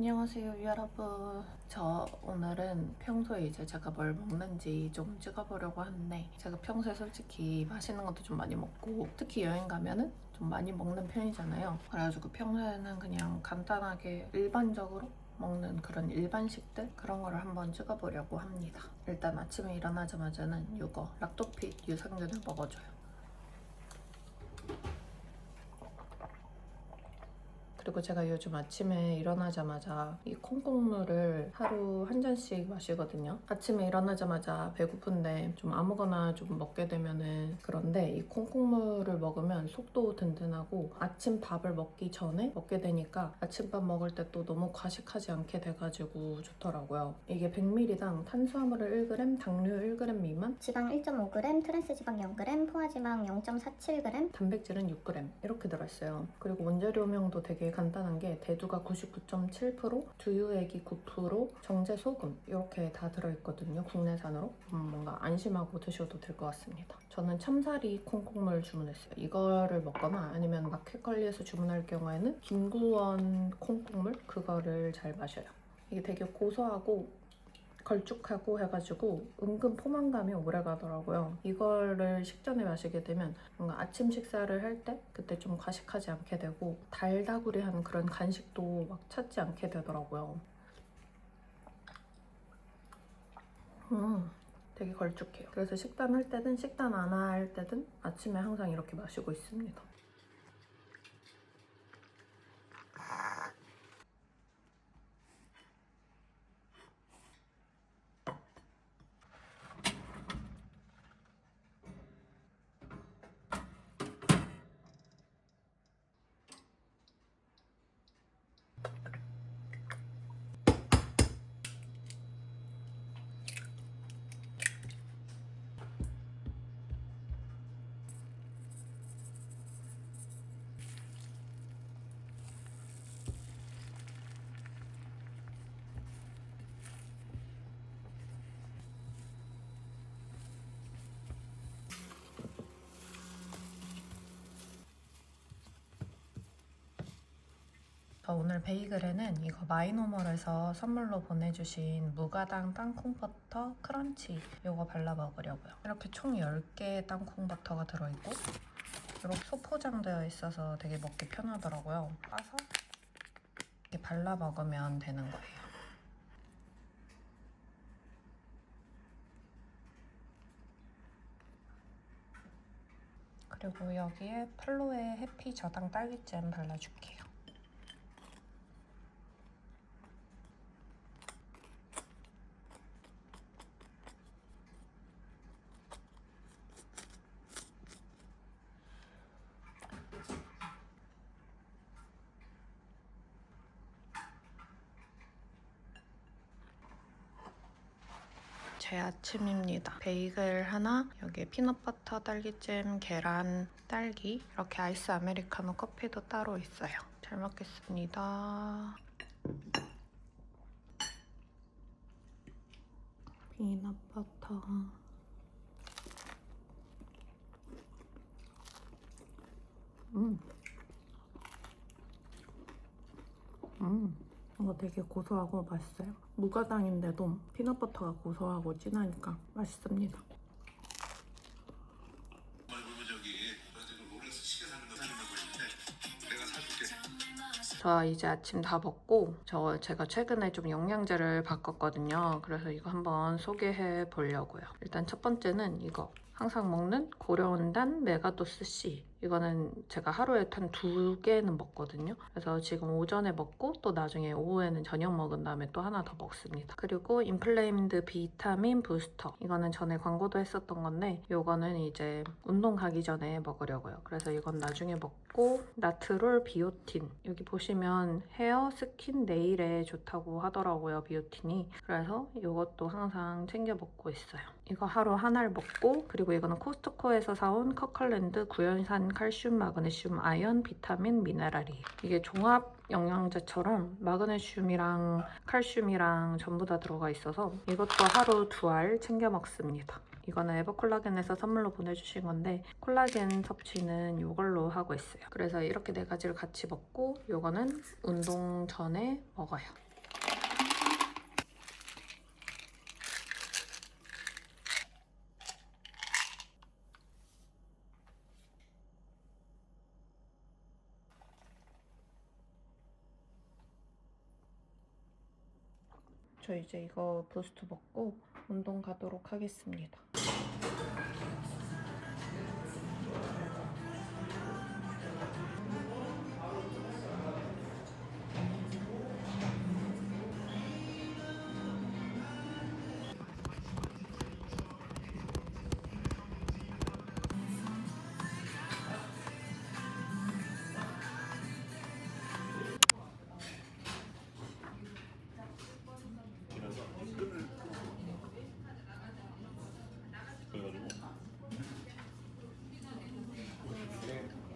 안녕하세요 여러분. 저 오늘은 평소에 이제 제가 뭘 먹는지 좀 찍어보려고 하는데, 제가 평소에 솔직히 맛있는 것도 좀 많이 먹고 특히 여행 가면은 좀 많이 먹는 편이잖아요. 그래가지고 평소에는 그냥 간단하게 일반적으로 먹는 그런 일반식들, 그런 거를 한번 찍어보려고 합니다. 일단 아침에 일어나자마자는 이거 락토핏 유산균을 먹어줘요. 그리고 제가 요즘 아침에 일어나자마자 이 콩국물을 하루 한 잔씩 마시거든요. 아침에 일어나자마자 배고픈데 좀 아무거나 좀 먹게 되면은 그런데 이 콩국물을 먹으면 속도 든든하고 아침 밥을 먹기 전에 먹게 되니까 아침밥 먹을 때 또 너무 과식하지 않게 돼가지고 좋더라고요. 이게 100ml당 탄수화물을 1g, 당류 1g 미만, 지방 1.5g, 트랜스지방 0g, 포화지방 0.47g, 단백질은 6g 이렇게 들어있어요. 그리고 원재료명도 되게 간단한 게 대두가 99.7%, 두유액이 9%, 정제 소금 이렇게 다 들어있거든요. 국내산으로. 뭔가 안심하고 드셔도 될 것 같습니다. 저는 참사리 콩국물 주문했어요. 이거를 먹거나 아니면 마켓컬리에서 주문할 경우에는 김구원 콩국물, 그거를 잘 마셔요. 이게 되게 고소하고 걸쭉하고 해가지고 은근 포만감이 오래 가더라고요. 이거를 식전에 마시게 되면 뭔가 아침 식사를 할 때 그때 좀 과식하지 않게 되고 달다구리한 그런 간식도 막 찾지 않게 되더라고요. 되게 걸쭉해요. 그래서 식단할 때든 식단 안 할 때든 아침에 항상 이렇게 마시고 있습니다. 저 오늘 베이글에는 이거 마이노멀에서 선물로 보내주신 무가당 땅콩버터 크런치 이거 발라 먹으려고요. 이렇게 총 10개의 땅콩버터가 들어있고 이렇게 소포장되어 있어서 되게 먹기 편하더라고요. 까서 이렇게 발라 먹으면 되는 거예요. 그리고 여기에 플로에 해피 저당 딸기잼 발라줄게요. 제 아침입니다. 베이글 하나, 여기에 피넛버터, 딸기잼, 계란, 딸기, 이렇게 아이스 아메리카노 커피도 따로 있어요. 잘 먹겠습니다. 피넛버터. 이거 되게 고소하고 맛있어요. 무가당인데도 피넛버터가 고소하고 진하니까 맛있습니다. 저 이제 아침 다 먹고 제가 최근에 좀 영양제를 바꿨거든요. 그래서 이거 한번 소개해 보려고요. 일단 첫 번째는 이거 항상 먹는 고려온단 메가도스 C. 이거는 제가 하루에 한 2개는 먹거든요. 그래서 지금 오전에 먹고 또 나중에 오후에는 저녁 먹은 다음에 또 하나 더 먹습니다. 그리고 인플레임드 비타민 부스터. 이거는 전에 광고도 했었던 건데 이거는 이제 운동 가기 전에 먹으려고요. 그래서 이건 나중에 먹고 나트롤 비오틴. 여기 보시면 헤어, 스킨, 네일에 좋다고 하더라고요. 비오틴이. 그래서 이것도 항상 챙겨 먹고 있어요. 이거 하루 하나를 먹고, 그리고 이거는 코스트코에서 사온 커컬랜드 구연산 칼슘, 마그네슘, 아연, 비타민, 미네랄이. 이게 종합 영양제처럼 마그네슘이랑 칼슘이랑 전부 다 들어가 있어서 이것도 하루 2알 챙겨 먹습니다. 이거는 에버콜라겐에서 선물로 보내주신 건데 콜라겐 섭취는 이걸로 하고 있어요. 그래서 이렇게 4가지를 같이 먹고 이거는 운동 전에 먹어요. 저 이제 이거 부스트 먹고 운동 가도록 하겠습니다.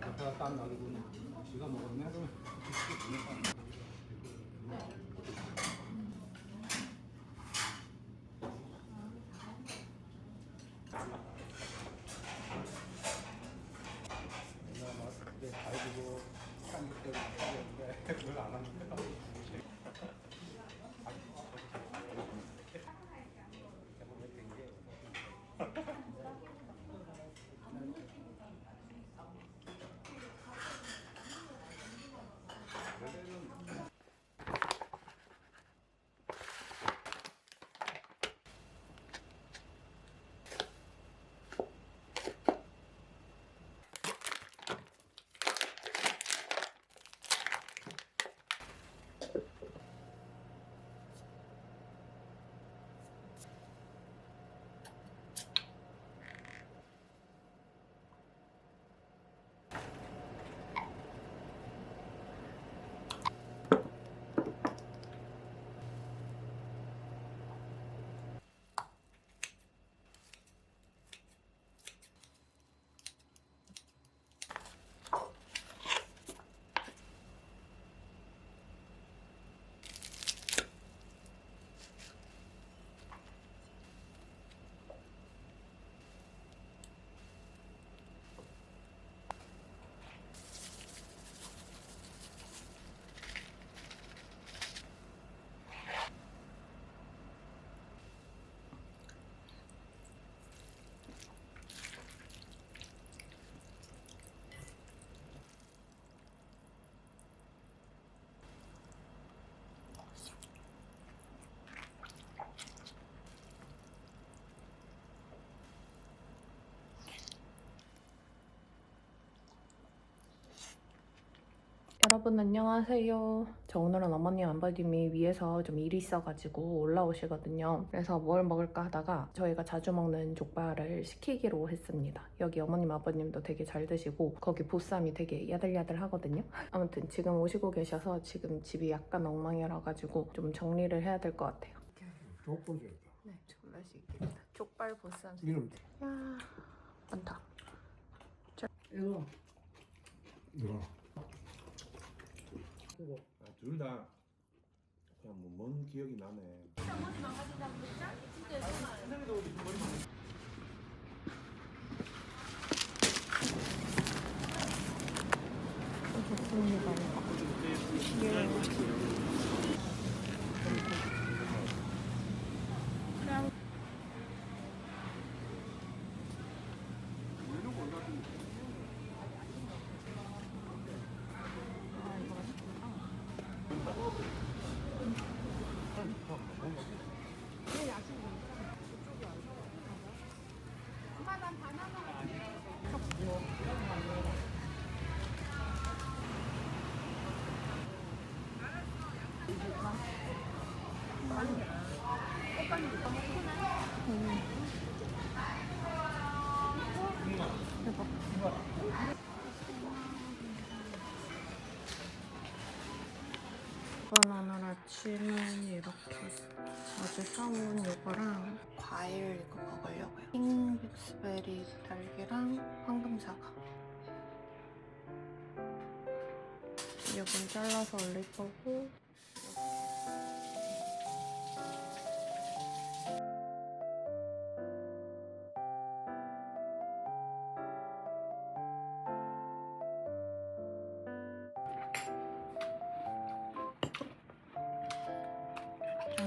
앞에가 땀 나고 지가 먹었네 그러면 그게 알고 한국 때문에 하는데 그걸 안 하니까 여러분 안녕하세요. 저 오늘은 어머님 아버님이 위에서 좀 일이 있어가지고 올라오시거든요. 그래서 뭘 먹을까 하다가 저희가 자주 먹는 족발을 시키기로 했습니다. 여기 어머님 아버님도 되게 잘 드시고 거기 보쌈이 되게 야들야들 하거든요. 아무튼 지금 오시고 계셔서 지금 집이 약간 엉망이라가지고 좀 정리를 해야 될 것 같아요. 족보죠. 네, 정말 맛있겠다. 족발 보쌈. 이름 야, 많다. 이거 둘 다 그냥 뭐 먼 기억이 나네. 좋습니다. 오늘 아침은 이렇게 어제 사온 이거랑 과일 이거 먹으려고요. 킹빅스베리 딸기랑 황금사과. 이건 잘라서 올릴 거고.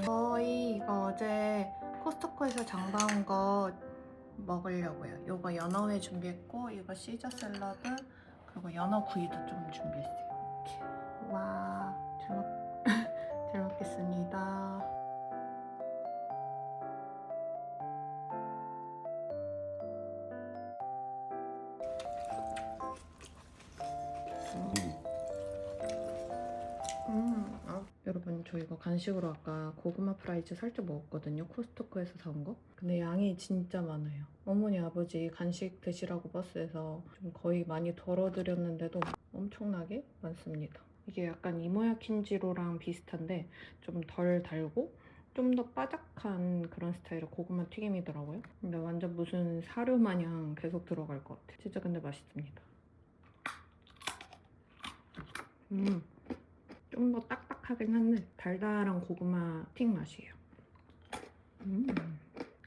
저희 이거 어제 코스트코에서 장 봐온 거 먹으려고요. 이거 연어회 준비했고 이거 시저 샐러드 그리고 연어 구이도 좀 준비했어요. 이렇게. 와, 잘 먹겠습니다. 여러분 저 이거 간식으로 아까 고구마 프라이즈 살짝 먹었거든요. 코스트코에서 사온 거. 근데 양이 진짜 많아요. 어머니 아버지 간식 드시라고 버스에서 좀 거의 많이 덜어드렸는데도 엄청나게 많습니다. 이게 약간 이모야킨지로랑 비슷한데 좀 덜 달고 좀 더 바삭한 그런 스타일의 고구마 튀김이더라고요. 근데 완전 무슨 사료 마냥 계속 들어갈 것 같아. 진짜 근데 맛있습니다. 좀 더 딱딱하긴 한데 달달한 고구마 튀김 맛이에요.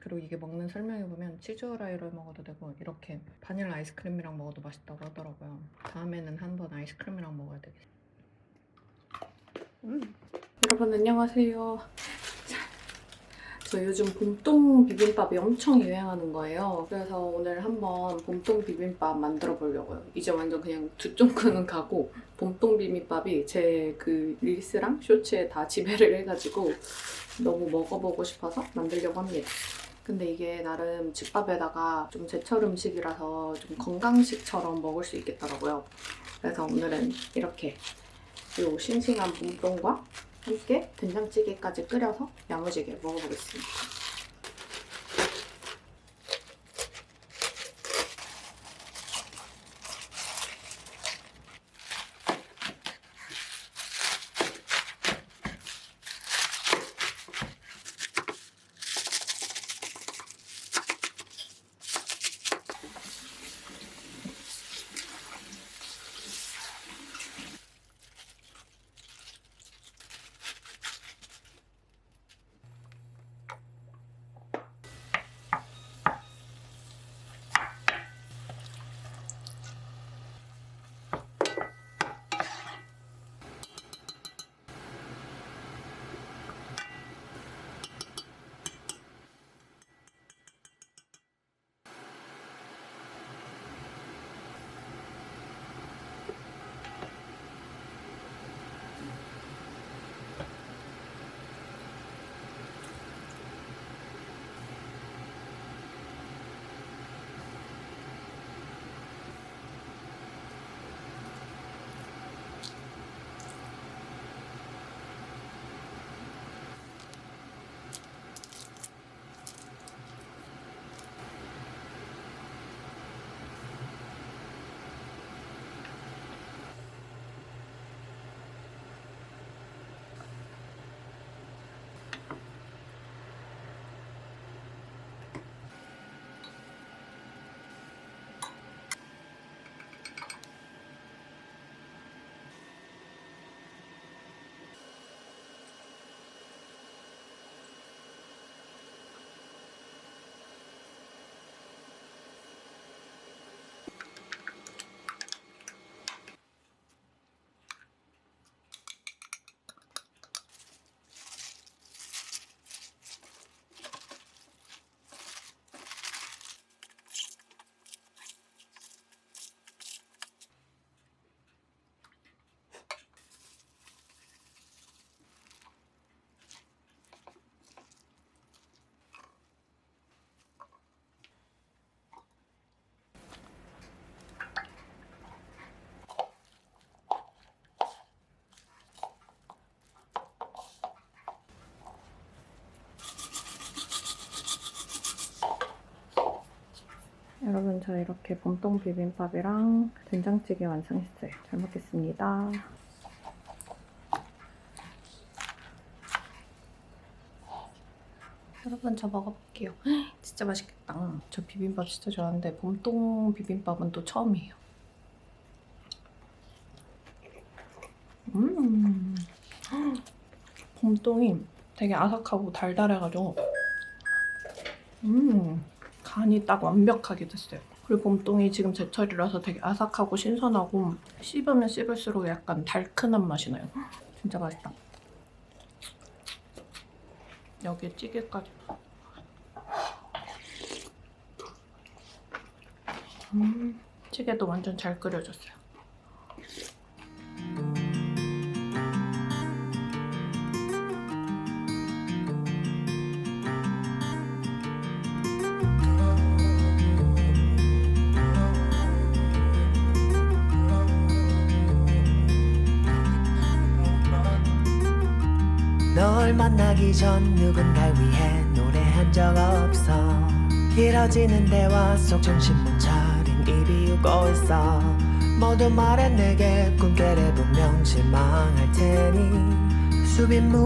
그리고 이게 먹는 설명에 보면 치즈 후라이를 먹어도 되고 이렇게 바닐라 아이스크림이랑 먹어도 맛있다고 하더라고요. 다음에는 한번 아이스크림이랑 먹어야 되겠어요. 여러분 안녕하세요. 저 요즘 봄동 비빔밥이 엄청 유행하는 거예요. 그래서 오늘 한번 봄동 비빔밥 만들어 보려고요. 이제 완전 그냥 두 쫑크는 가고 봄동 비빔밥이 제 그 릴스랑 쇼츠에 다 지배를 해가지고 너무 먹어보고 싶어서 만들려고 합니다. 근데 이게 나름 집밥에다가 좀 제철 음식이라서 좀 건강식처럼 먹을 수 있겠더라고요. 그래서 오늘은 이렇게 이 싱싱한 봄동과 함께 된장찌개까지 끓여서 야무지게 먹어보겠습니다. 여러분 저 이렇게 봄동 비빔밥이랑 된장찌개 완성했어요. 잘 먹겠습니다. 여러분 저 먹어볼게요. 진짜 맛있겠다. 저 비빔밥 진짜 좋아하는데 봄동 비빔밥은 또 처음이에요. 봄동이 되게 아삭하고 달달해가지고 간이 딱 완벽하게 됐어요. 그리고 봄동이 지금 제철이라서 되게 아삭하고 신선하고 씹으면 씹을수록 약간 달큰한 맛이 나요. 진짜 맛있다. 여기에 찌개까지. 찌개도 완전 잘 끓여졌어요. 널 만나기 전 누군가를 위해 노래한 적 없어. 길어지는 대화 속 정신 못 차린 입이 웃고 있어. 모두 말해 내게 꿈결에 분명 실망할 테니 수빈 무의